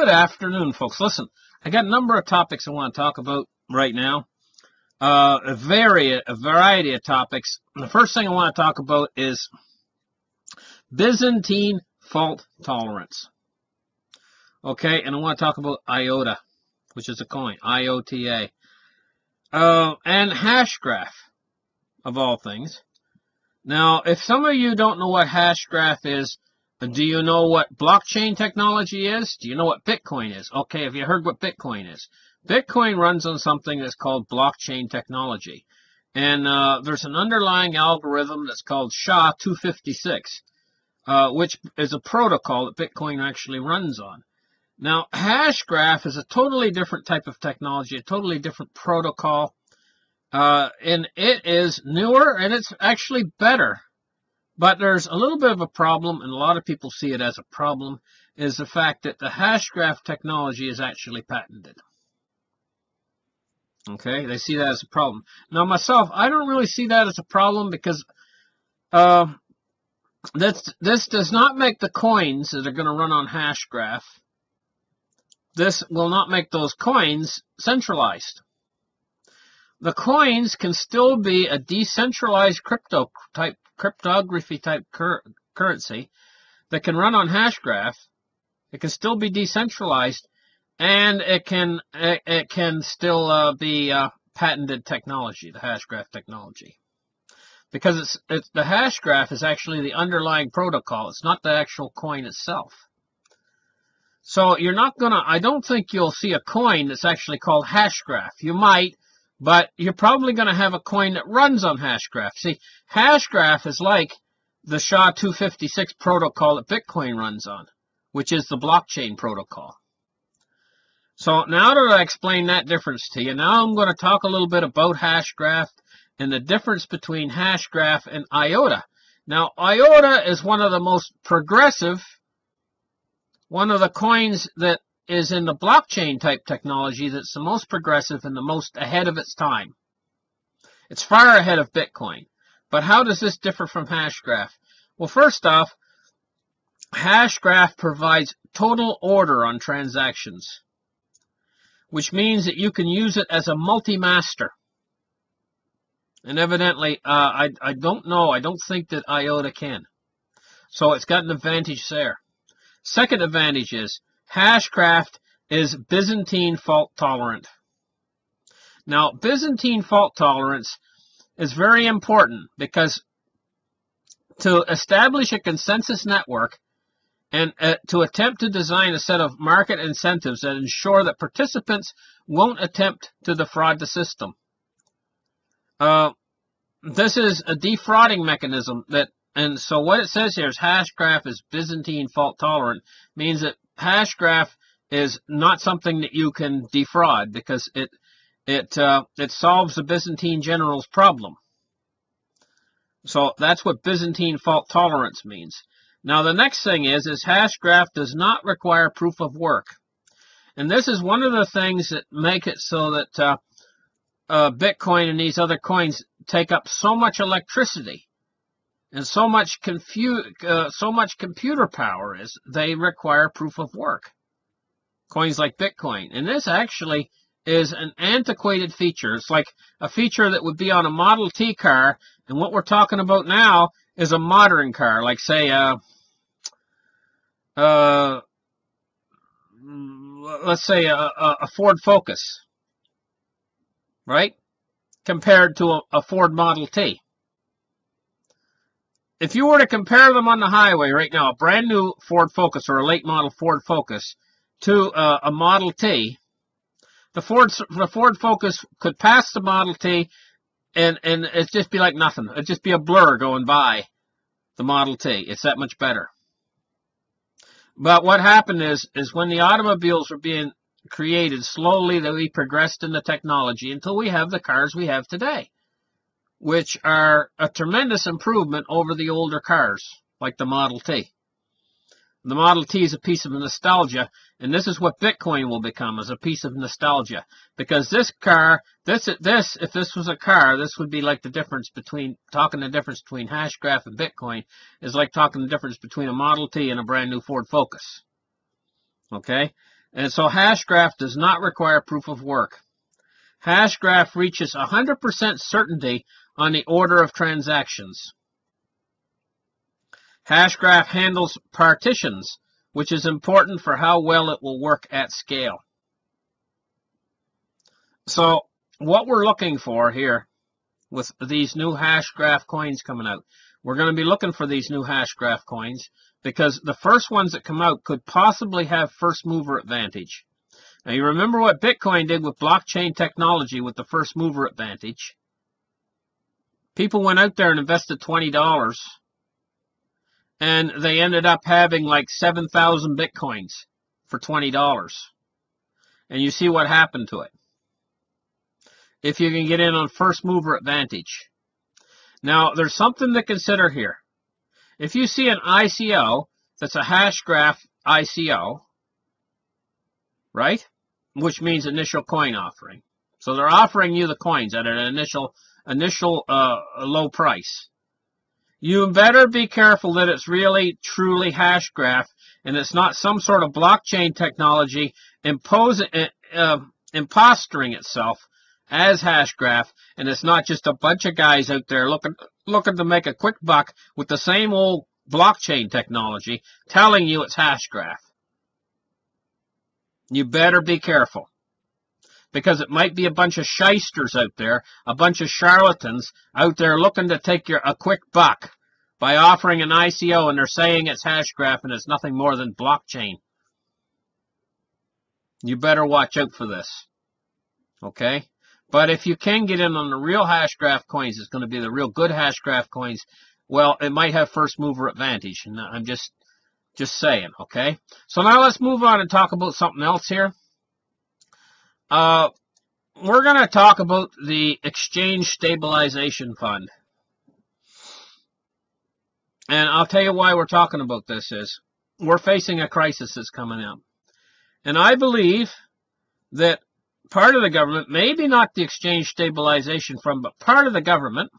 Good afternoon, folks. Listen, I got a number of topics I want to talk about right now. A variety of topics. The first thing I want to talk about is Byzantine fault tolerance. Okay, and I want to talk about IOTA, which is a coin, IOTA. And Hashgraph, of all things. Now, if some of you don't know what Hashgraph is, do you know what blockchain technology is? Do you know what Bitcoin is? Okay, have you heard what Bitcoin is? Bitcoin runs on something that's called blockchain technology. And there's an underlying algorithm that's called SHA-256, which is a protocol that Bitcoin actually runs on. Now, Hashgraph is a totally different type of technology, a totally different protocol. And it is newer, and it's actually better. But there's a little bit of a problem, and a lot of people see it as a problem, is the fact that the Hashgraph technology is actually patented. Okay, they see that as a problem. Now, myself, I don't really see that as a problem because this does not make the coins that are going to run on Hashgraph. This will not make those coins centralized. The coins can still be a decentralized cryptography type currency that can run on Hashgraph. It can still be decentralized, and it can still be patented technology, the Hashgraph technology, because the Hashgraph is actually the underlying protocol. It's not the actual coin itself. So you're not gonna. I don't think you'll see a coin that's actually called Hashgraph. You might. But you're probably going to have a coin that runs on Hashgraph. See, Hashgraph is like the SHA-256 protocol that Bitcoin runs on, which is the blockchain protocol. So now that I explained that difference to you, now I'm going to talk a little bit about Hashgraph and the difference between Hashgraph and IOTA. Now, IOTA is one of the most progressive, one of the coins that is in the blockchain type technology that's the most progressive and the most ahead of its time. It's far ahead of Bitcoin. But how does this differ from Hashgraph? Well, first off, Hashgraph provides total order on transactions, which means that you can use it as a multi-master. And evidently, I don't know, I don't think that IOTA can. So it's got an advantage there. Second advantage is Hashgraph is Byzantine fault tolerant. Now, Byzantine fault tolerance is very important because to establish a consensus network and to attempt to design a set of market incentives that ensure that participants won't attempt to defraud the system. This is a defrauding mechanism and so what it says here is Hashgraph is Byzantine fault tolerant, means that Hashgraph is not something that you can defraud because it solves the Byzantine general's problem. So that's what Byzantine fault tolerance means. Now the next thing is Hashgraph does not require proof of work, and this is one of the things that make it so that Bitcoin and these other coins take up so much electricity and so much computer power is they require proof of work. Coins like Bitcoin. And this actually is an antiquated feature. It's like a feature that would be on a Model T car, and what we're talking about now is a modern car, like say let's say a Ford Focus, right? Compared to a Ford Model T. If you were to compare them on the highway right now, a brand new Ford Focus or a late model Ford Focus to a Model T, the Ford Focus could pass the Model T and it'd just be like nothing. It'd just be a blur going by the Model T. It's that much better. But what happened is when the automobiles were being created, slowly we progressed in the technology until we have the cars we have today, which are a tremendous improvement over the older cars, like the Model T. The Model T is a piece of nostalgia, and this is what Bitcoin will become, as a piece of nostalgia. Because this car, if this was a car, this would be like the difference between, talking the difference between Hashgraph and Bitcoin, is like talking the difference between a Model T and a brand new Ford Focus. Okay? And so Hashgraph does not require proof of work. Hashgraph reaches 100% certainty on the order of transactions. Hashgraph handles partitions, which is important for how well it will work at scale. So what we're looking for here with these new Hashgraph coins coming out, we're going to be looking for these new Hashgraph coins because the first ones that come out could possibly have first mover advantage. Now you remember what Bitcoin did with blockchain technology with the first mover advantage. People went out there and invested $20 and they ended up having like 7,000 Bitcoins for $20. And you see what happened to it. If you can get in on first mover advantage. Now, there's something to consider here. If you see an ICO that's a Hashgraph ICO, right? Which means initial coin offering. So they're offering you the coins at an initial low price. You better be careful that it's really, truly Hashgraph and it's not some sort of blockchain technology impostoring itself as Hashgraph, and it's not just a bunch of guys out there looking to make a quick buck with the same old blockchain technology telling you it's Hashgraph. You better be careful, because it might be a bunch of shysters out there, a bunch of charlatans out there looking to take a quick buck by offering an ICO, and they're saying it's Hashgraph and it's nothing more than blockchain. You better watch out for this. Okay? But if you can get in on the real Hashgraph coins, it's going to be the real good Hashgraph coins. Well, it might have first mover advantage. And I'm just saying, okay? So now let's move on and talk about something else here. We're going to talk about the Exchange Stabilization Fund. And I'll tell you why we're talking about this is we're facing a crisis that's coming up. And I believe that part of the government, maybe not the Exchange Stabilization Fund, but part of the government,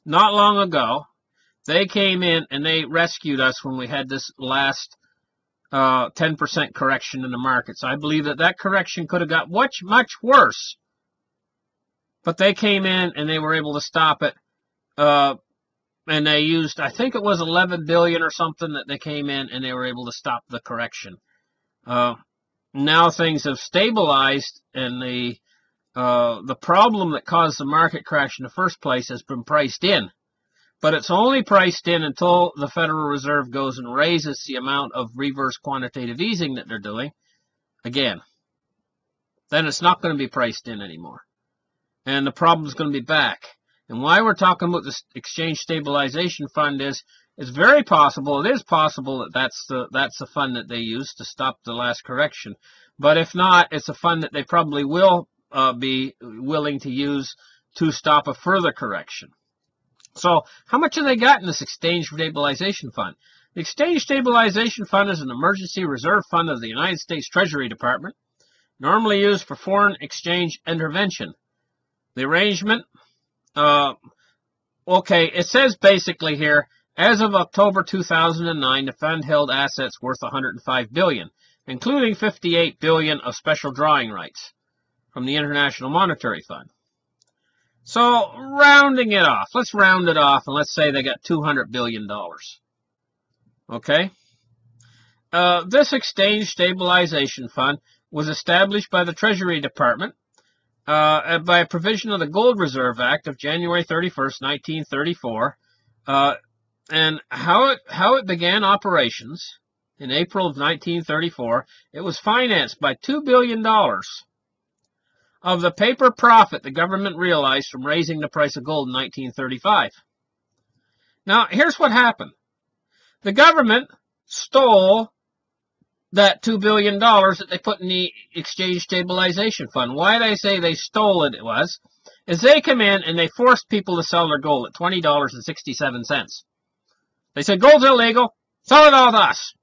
not long ago, they came in and they rescued us when we had this last 10% correction in the markets. I believe that correction could have got much, much worse. But they came in and they were able to stop it. And they used, I think it was 11 billion or something that they came in and they were able to stop the correction. Now things have stabilized, and the problem that caused the market crash in the first place has been priced in. But it's only priced in until the Federal Reserve goes and raises the amount of reverse quantitative easing that they're doing again. Then it's not going to be priced in anymore. And the problem's going to be back. And why we're talking about this Exchange Stabilization Fund is it's very possible, it is possible that that's the fund that they use to stop the last correction. But if not, it's a fund that they probably will be willing to use to stop a further correction. So how much have they got in this Exchange Stabilization Fund? The Exchange Stabilization Fund is an emergency reserve fund of the United States Treasury Department, normally used for foreign exchange intervention. The arrangement, okay, it says basically here, as of October 2009, the fund held assets worth $105 billion, including $58 billion of special drawing rights from the International Monetary Fund. So, rounding it off, let's round it off, and let's say they got $200 billion. Okay? This Exchange Stabilization Fund was established by the Treasury Department by a provision of the Gold Reserve Act of January 31st, 1934, and how it began operations in April of 1934, it was financed by $2 billion of the paper profit the government realized from raising the price of gold in 1935. Now, here's what happened. The government stole that $2 billion that they put in the Exchange Stabilization Fund. Why they say they stole it is they come in and they forced people to sell their gold at $20.67. They said, gold's illegal, sell it all to us,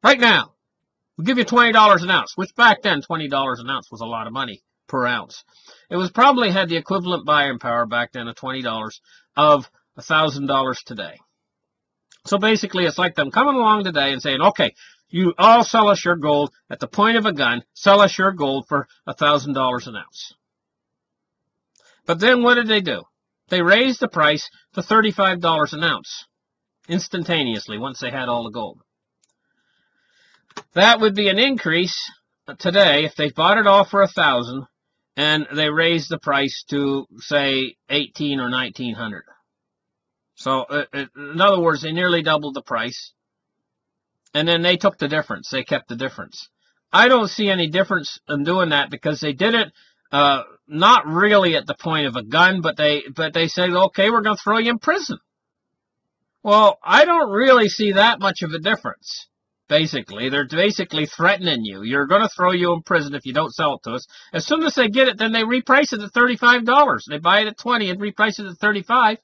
right now. We'll give you $20 an ounce, which back then, $20 an ounce was a lot of money per ounce. It was probably had the equivalent buying power back then of $20 of $1,000 today. So basically, it's like them coming along today and saying, okay, you all sell us your gold at the point of a gun, sell us your gold for $1,000 an ounce. But then what did they do? They raised the price to $35 an ounce instantaneously once they had all the gold. That would be an increase today if they bought it all for $1,000 and they raised the price to, say, $1,800 or $1,900. So, in other words, they nearly doubled the price. And then they took the difference. They kept the difference. I don't see any difference in doing that because they did it not really at the point of a gun, but they said, okay, we're going to throw you in prison. Well, I don't really see that much of a difference. Basically, they're basically threatening you. You're going to throw you in prison if you don't sell it to us. As soon as they get it, then they reprice it at $35. They buy it at $20 and reprice it at $35.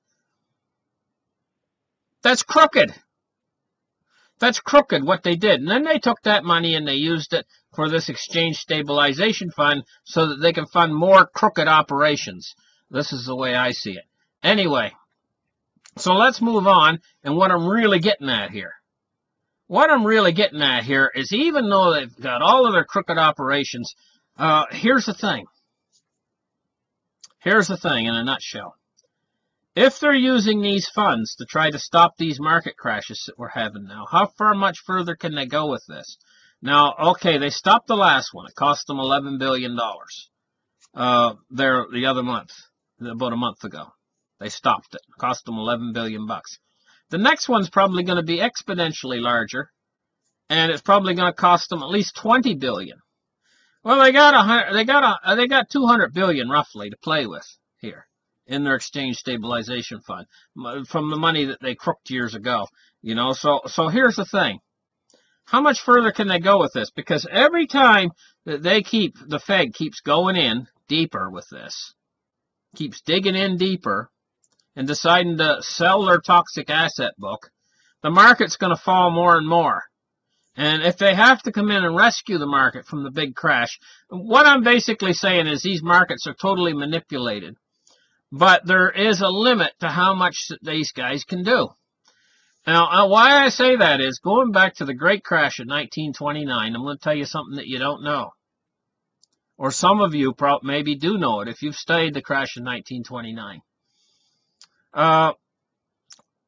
That's crooked. That's crooked what they did. And then they took that money and they used it for this exchange stabilization fund so that they can fund more crooked operations. This is the way I see it. Anyway, so let's move on. And what I'm really getting at here. What I'm really getting at here is even though they've got all of their crooked operations, here's the thing. Here's the thing in a nutshell. If they're using these funds to try to stop these market crashes that we're having now, how much further can they go with this? Now, okay, they stopped the last one. It cost them $11 billion there the other month, about a month ago. They stopped it. It cost them $11 billion. The next one's probably going to be exponentially larger, and it's probably going to cost them at least $20 billion. Well, they got 200 billion roughly to play with here in their exchange stabilization fund from the money that they crooked years ago. You know, so here's the thing. How much further can they go with this? Because every time that the Fed keeps going in deeper with this, keeps digging in deeper and deciding to sell their toxic asset book, the market's going to fall more and more. And if they have to come in and rescue the market from the big crash, what I'm basically saying is these markets are totally manipulated. But there is a limit to how much these guys can do. Now, why I say that is, going back to the Great Crash in 1929, I'm going to tell you something that you don't know. Or some of you maybe do know it if you've studied the crash in 1929.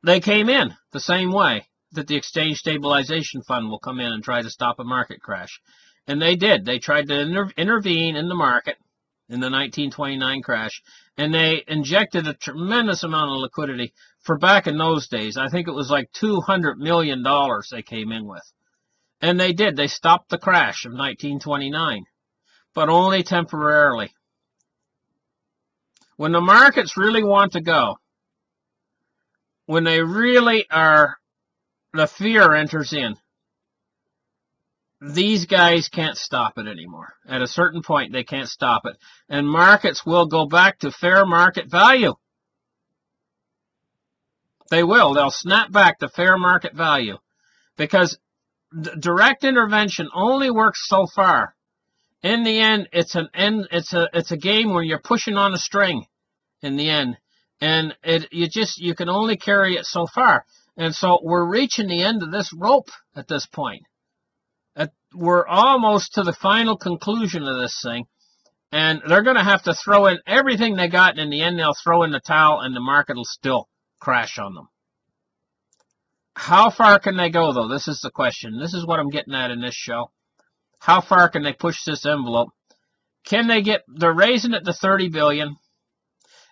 They came in the same way that the Exchange Stabilization Fund will come in and try to stop a market crash. And they did. They tried to intervene in the market in the 1929 crash, and they injected a tremendous amount of liquidity for back in those days. I think it was like $200 million they came in with. And they did. They stopped the crash of 1929, but only temporarily. When the markets really want to go, when they really are, the fear enters in. These guys can't stop it anymore. At a certain point, they can't stop it. And markets will go back to fair market value. They will. They'll snap back to fair market value. Because direct intervention only works so far. In the end, it's a game where you're pushing on a string in the end. And you can only carry it so far. And so we're reaching the end of this rope at this point. We're almost to the final conclusion of this thing, and they're going to have to throw in everything they got, and in the end they'll throw in the towel, and the market will still crash on them. How far can they go, though? This is the question. This is what I'm getting at in this show. How far can they push this envelope? Can they they're raising it to 30 billion.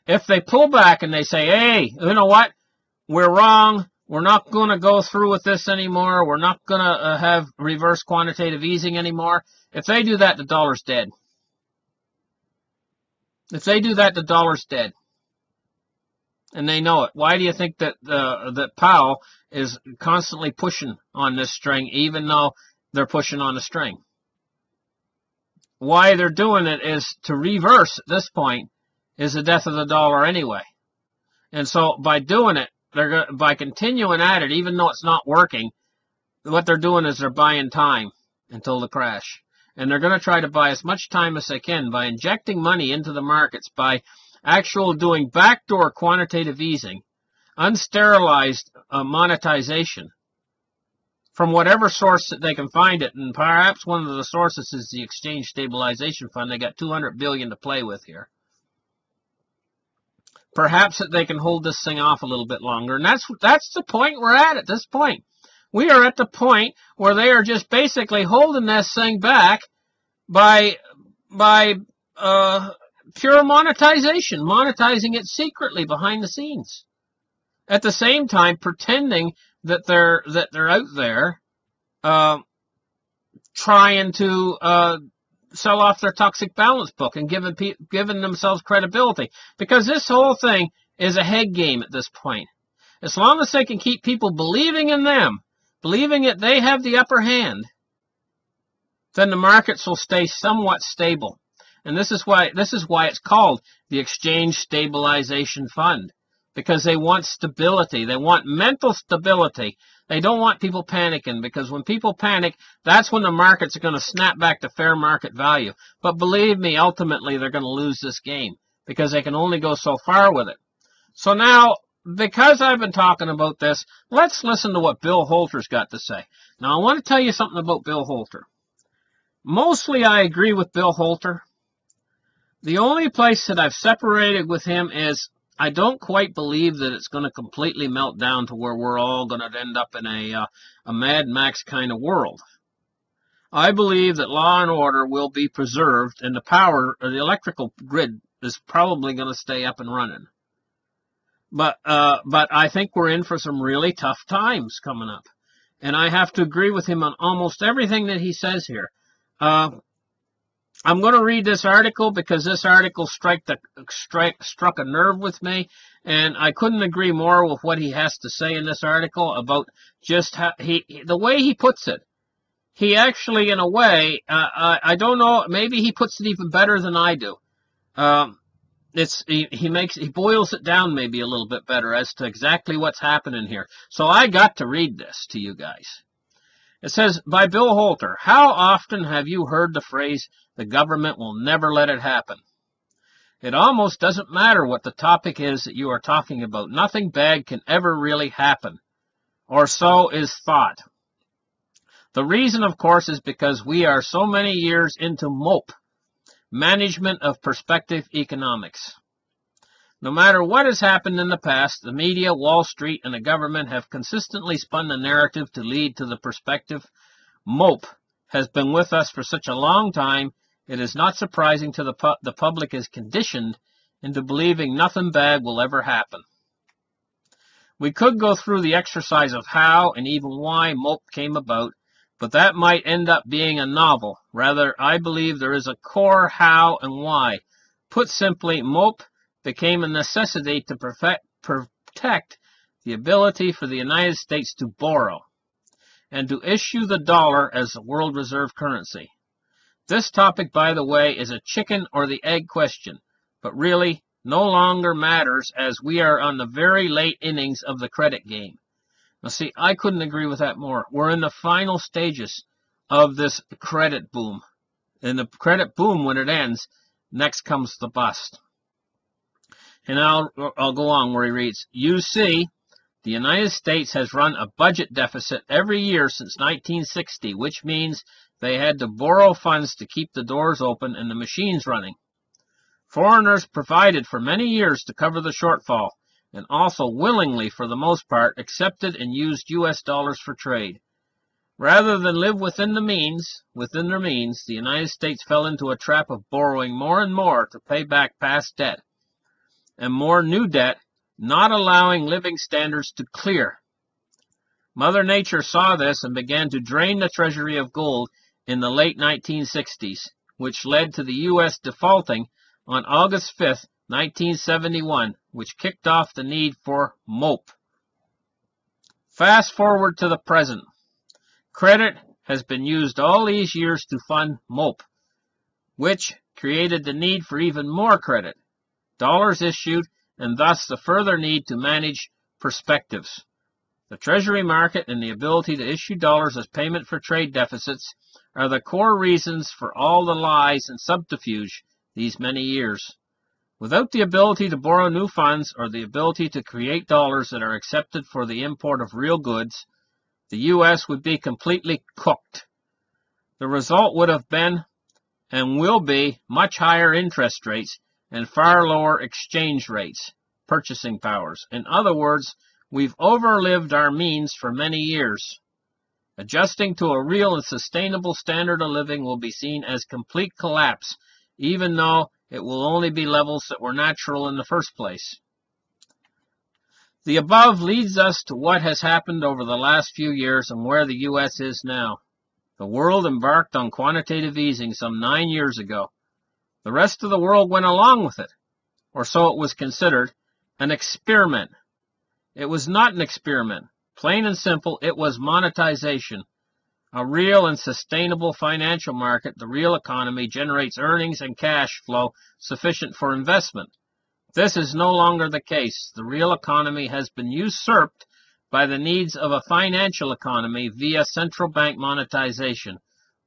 If they pull back and they say, hey, you know what? We're wrong. We're not going to go through with this anymore. We're not going to have reverse quantitative easing anymore. If they do that, the dollar's dead. If they do that, the dollar's dead. And they know it. Why do you think that that Powell is constantly pushing on this string, even though they're pushing on the string? Why they're doing it is to reverse at this point is the death of the dollar anyway. And so by doing it, by continuing at it, even though it's not working, what they're doing is they're buying time until the crash. And they're going to try to buy as much time as they can by injecting money into the markets, by doing backdoor quantitative easing, unsterilized monetization from whatever source that they can find it, and perhaps one of the sources is the Exchange Stabilization Fund. They got $200 billion to play with here. Perhaps that they can hold this thing off a little bit longer, and that's the point we're at this point. We are at the point where they are just basically holding this thing back by pure monetization, monetizing it secretly behind the scenes. At the same time, pretending that they're out there trying to sell off their toxic balance book and giving themselves credibility. Because this whole thing is a head game at this point. As long as they can keep people believing in them, believing that they have the upper hand, then the markets will stay somewhat stable. And this is why it's called the Exchange Stabilization Fund. Because they want stability. They want mental stability. They don't want people panicking, because when people panic, that's when the markets are going to snap back to fair market value. But believe me, ultimately they're going to lose this game, because they can only go so far with it. So now, because I've been talking about this, let's listen to what Bill Holter's got to say. Now, I want to tell you something about Bill Holter. Mostly I agree with Bill Holter. The only place that I've separated with him is I don't quite believe that it's going to completely melt down to where we're all going to end up in a Mad Max kind of world. I believe that law and order will be preserved, and the power, or the electrical grid, is probably going to stay up and running. But I think we're in for some really tough times coming up. And I have to agree with him on almost everything that he says here. I'm going to read this article because this article struck a nerve with me, and I couldn't agree more with what he has to say in this article about just how the way he puts it. He actually, in a way, I don't know, maybe he puts it even better than I do. He boils it down maybe a little bit better as to exactly what's happening here. So I got to read this to you guys. It says, by Bill Holter, how often have you heard the phrase, the government will never let it happen? It almost doesn't matter what the topic is that you are talking about. Nothing bad can ever really happen. Or so is thought. The reason, of course, is because we are so many years into MOPE, management of perspective economics. No matter what has happened in the past, the media, Wall Street, and the government have consistently spun the narrative to lead to the perspective. MOPE has been with us for such a long time, it is not surprising to the public is conditioned into believing nothing bad will ever happen. We could go through the exercise of how and even why MOPE came about, but that might end up being a novel. Rather, I believe there is a core how and why. Put simply, MOPE became a necessity to protect the ability for the United States to borrow and to issue the dollar as the world reserve currency. This topic, by the way, is a chicken or the egg question, but really no longer matters as we are on the very late innings of the credit game. Now see, I couldn't agree with that more. We're in the final stages of this credit boom. And the credit boom, when it ends, next comes the bust. And I'll go on where he reads, you see, the United States has run a budget deficit every year since 1960, which means they had to borrow funds to keep the doors open and the machines running. Foreigners provided for many years to cover the shortfall, and also willingly, for the most part, accepted and used U.S. dollars for trade. Rather than live within their means, the United States fell into a trap of borrowing more and more to pay back past debt, and more new debt, not allowing living standards to clear. Mother Nature saw this and began to drain the treasury of gold in the late 1960s, which led to the U.S. defaulting on August 5th, 1971, which kicked off the need for MOPE. Fast forward to the present. Credit has been used all these years to fund MOPE, which created the need for even more credit, dollars issued, and thus the further need to manage perspectives. The Treasury market and the ability to issue dollars as payment for trade deficits are the core reasons for all the lies and subterfuge these many years. Without the ability to borrow new funds or the ability to create dollars that are accepted for the import of real goods, the U.S. would be completely cooked. The result would have been and will be much higher interest rates and far lower exchange rates, purchasing powers. In other words, we've overlived our means for many years. Adjusting to a real and sustainable standard of living will be seen as complete collapse, even though it will only be levels that were natural in the first place. The above leads us to what has happened over the last few years and where the U.S. is now. The world embarked on quantitative easing some 9 years ago. The rest of the world went along with it, or so it was considered, an experiment. It was not an experiment. Plain and simple, it was monetization. A real and sustainable financial market, the real economy, generates earnings and cash flow sufficient for investment. This is no longer the case. The real economy has been usurped by the needs of a financial economy via central bank monetization,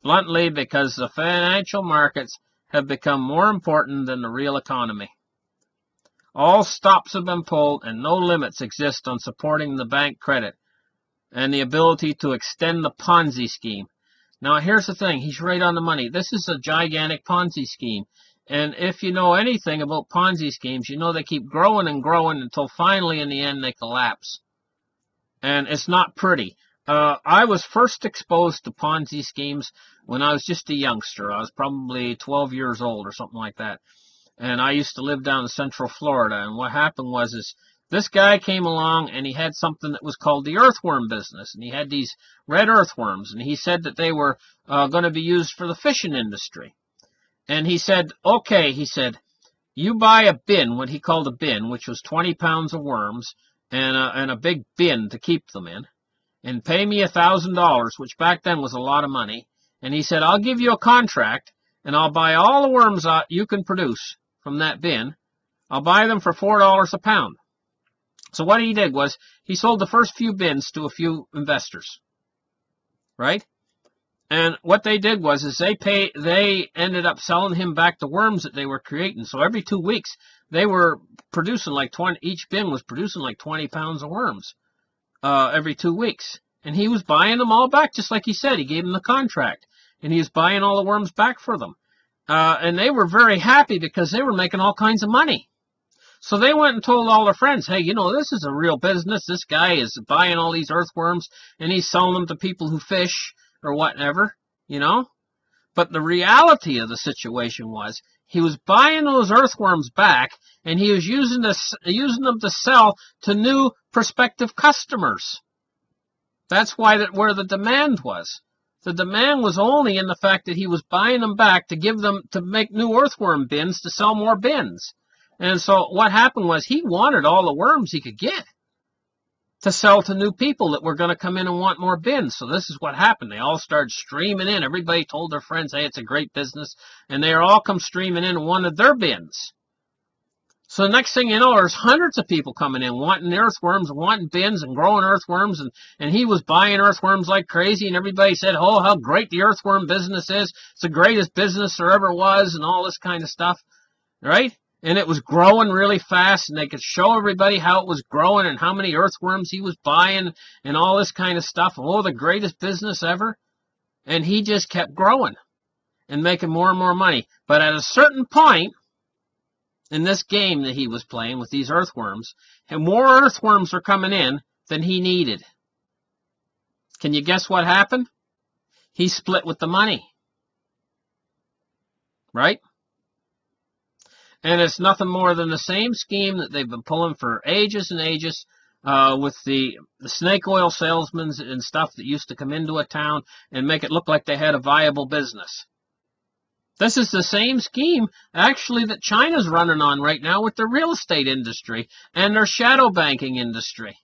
bluntly because the financial markets have become more important than the real economy. All stops have been pulled and no limits exist on supporting the bank credit and the ability to extend the Ponzi scheme. Now here's the thing, he's right on the money. This is a gigantic Ponzi scheme. And if you know anything about Ponzi schemes, you know they keep growing and growing until finally in the end they collapse. And it's not pretty. I was first exposed to Ponzi schemes when I was just a youngster. I was probably 12 years old or something like that. And I used to live down in Central Florida. And what happened was this guy came along and he had something that was called the earthworm business. And he had these red earthworms. And he said that they were going to be used for the fishing industry. And he said, okay, he said, you buy a bin, what he called a bin, which was 20 pounds of worms, and a big bin to keep them in, and pay me $1,000, which back then was a lot of money. And he said, I'll give you a contract, and I'll buy all the worms you can produce from that bin. I'll buy them for $4 a pound. So what he did was, he sold the first few bins to a few investors, right? And what they did was they ended up selling him back the worms that they were creating. So every 2 weeks, they were producing like 20, each bin was producing like 20 pounds of worms every 2 weeks. And he was buying them all back, just like he said. He gave them the contract. And he was buying all the worms back for them. And they were very happy because they were making all kinds of money. So they went and told all their friends, hey, you know, this is a real business. This guy is buying all these earthworms, and he's selling them to people who fish or whatever, you know. But the reality of the situation was he was buying those earthworms back, and he was using them to sell to new prospective customers. That's where the demand was. The demand was only in the fact that he was buying them back to make new earthworm bins to sell more bins. And so what happened was he wanted all the worms he could get to sell to new people that were going to come in and want more bins. So this is what happened. They all started streaming in. Everybody told their friends, hey, it's a great business. And they all come streaming in and wanted their bins. So the next thing you know, there's hundreds of people coming in wanting earthworms, wanting bins and growing earthworms. And he was buying earthworms like crazy. And everybody said, oh, how great the earthworm business is. It's the greatest business there ever was and all this kind of stuff. Right? And it was growing really fast, and they could show everybody how it was growing and how many earthworms he was buying and all this kind of stuff. Oh, the greatest business ever. And he just kept growing and making more and more money. But at a certain point in this game that he was playing with these earthworms, and more earthworms were coming in than he needed. Can you guess what happened? He split with the money. Right? And it's nothing more than the same scheme that they've been pulling for ages and ages with the snake oil salesmen and stuff that used to come into a town and make it look like they had a viable business. This is the same scheme, actually, that China's running on right now with their real estate industry and their shadow banking industry.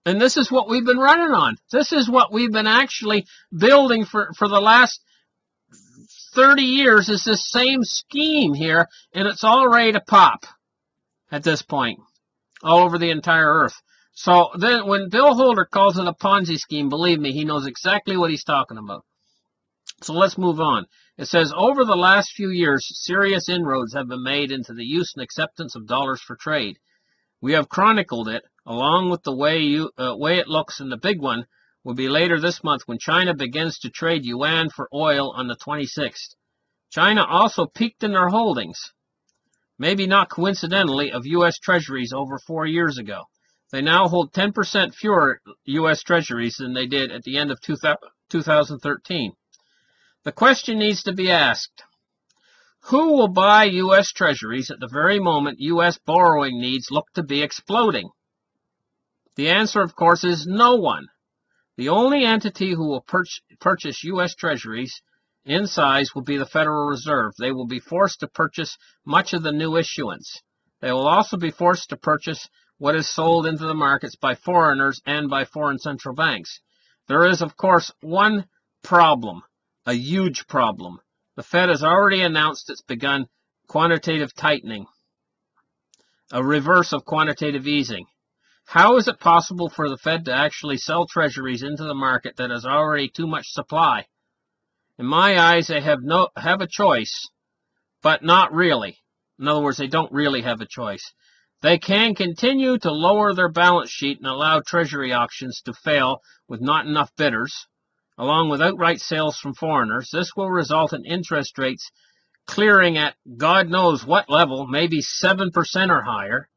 And this is what we've been running on. This is what we've been actually building for the last 30 years is this same scheme here, and it's all ready to pop at this point, all over the entire earth. So then when Bill Holder calls it a Ponzi scheme, believe me, he knows exactly what he's talking about. So let's move on. It says, over the last few years, serious inroads have been made into the use and acceptance of dollars for trade. We have chronicled it, along with the way it looks, and the big one will be later this month when China begins to trade yuan for oil on the 26th. China also peaked in their holdings, maybe not coincidentally, of U.S. Treasuries over 4 years ago. They now hold 10% fewer U.S. Treasuries than they did at the end of 2013. The question needs to be asked, who will buy U.S. Treasuries at the very moment U.S. borrowing needs look to be exploding? The answer, of course, is no one. The only entity who will purchase U.S. Treasuries in size will be the Federal Reserve. They will be forced to purchase much of the new issuance. They will also be forced to purchase what is sold into the markets by foreigners and by foreign central banks. There is, of course, one problem, a huge problem. The Fed has already announced it's begun quantitative tightening, a reverse of quantitative easing. How is it possible for the Fed to actually sell treasuries into the market that has already too much supply? In my eyes, they have a choice, but not really. In other words, they don't really have a choice. They can continue to lower their balance sheet and allow treasury auctions to fail with not enough bidders, along with outright sales from foreigners. This will result in interest rates clearing at God knows what level, maybe 7% or higher,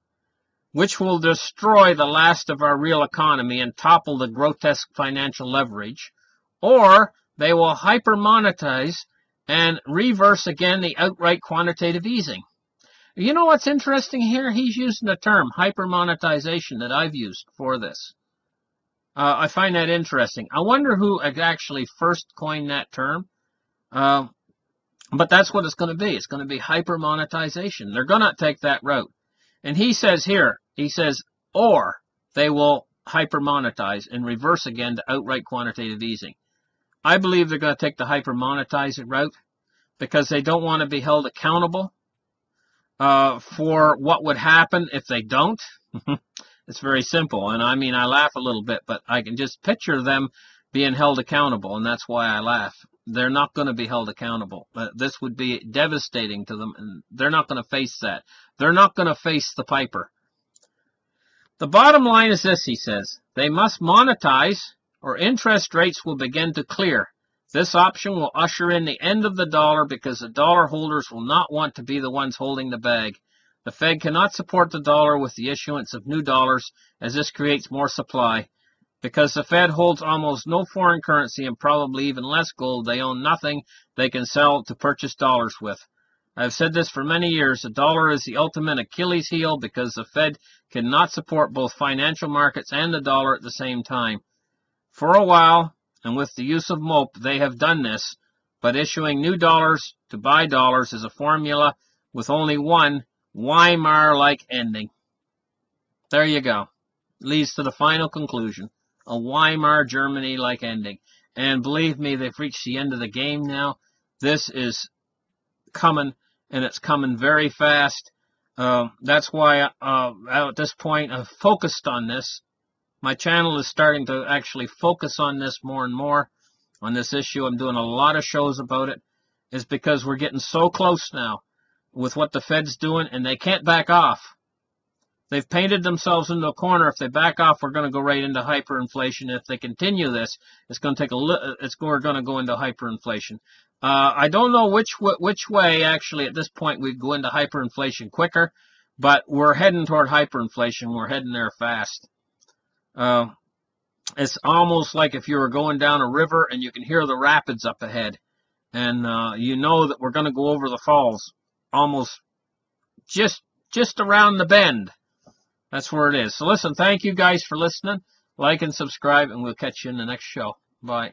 which will destroy the last of our real economy and topple the grotesque financial leverage. Or they will hypermonetize and reverse again the outright quantitative easing. You know what's interesting here? He's using the term hypermonetization that I've used for this. I find that interesting. I wonder who actually first coined that term. But that's what it's going to be. It's going to be hypermonetization. They're going to take that route. And he says here, or they will hypermonetize and reverse again to outright quantitative easing. I believe they're going to take the hypermonetizing route because they don't want to be held accountable for what would happen if they don't. It's very simple. And I mean, I laugh a little bit, but I can just picture them being held accountable, and that's why I laugh. They're not going to be held accountable. This would be devastating to them, and they're not going to face that. They're not going to face the piper. The bottom line is this, he says. They must monetize, or interest rates will begin to clear. This option will usher in the end of the dollar because the dollar holders will not want to be the ones holding the bag. The Fed cannot support the dollar with the issuance of new dollars, as this creates more supply. Because the Fed holds almost no foreign currency and probably even less gold, they own nothing they can sell to purchase dollars with. I've said this for many years. The dollar is the ultimate Achilles heel because the Fed cannot support both financial markets and the dollar at the same time. For a while, and with the use of MOP, they have done this, but issuing new dollars to buy dollars is a formula with only one Weimar-like ending. There you go. Leads to the final conclusion. A Weimar Germany-like ending. And believe me, they've reached the end of the game now. This is coming, and it's coming very fast. That's why at this point I've focused on this. My channel is starting to actually focus on this more and more, on this issue. I'm doing a lot of shows about it. It's because we're getting so close now with what the Fed's doing, and they can't back off. They've painted themselves into a corner. If they back off, we're going to go right into hyperinflation. If they continue this, it's going to take we're going to go into hyperinflation. I don't know which way actually at this point we'd go into hyperinflation quicker, but we're heading toward hyperinflation. We're heading there fast. It's almost like if you were going down a river and you can hear the rapids up ahead, and you know that we're going to go over the falls, almost just around the bend. That's where it is. So listen, thank you guys for listening. Like and subscribe, and we'll catch you in the next show. Bye.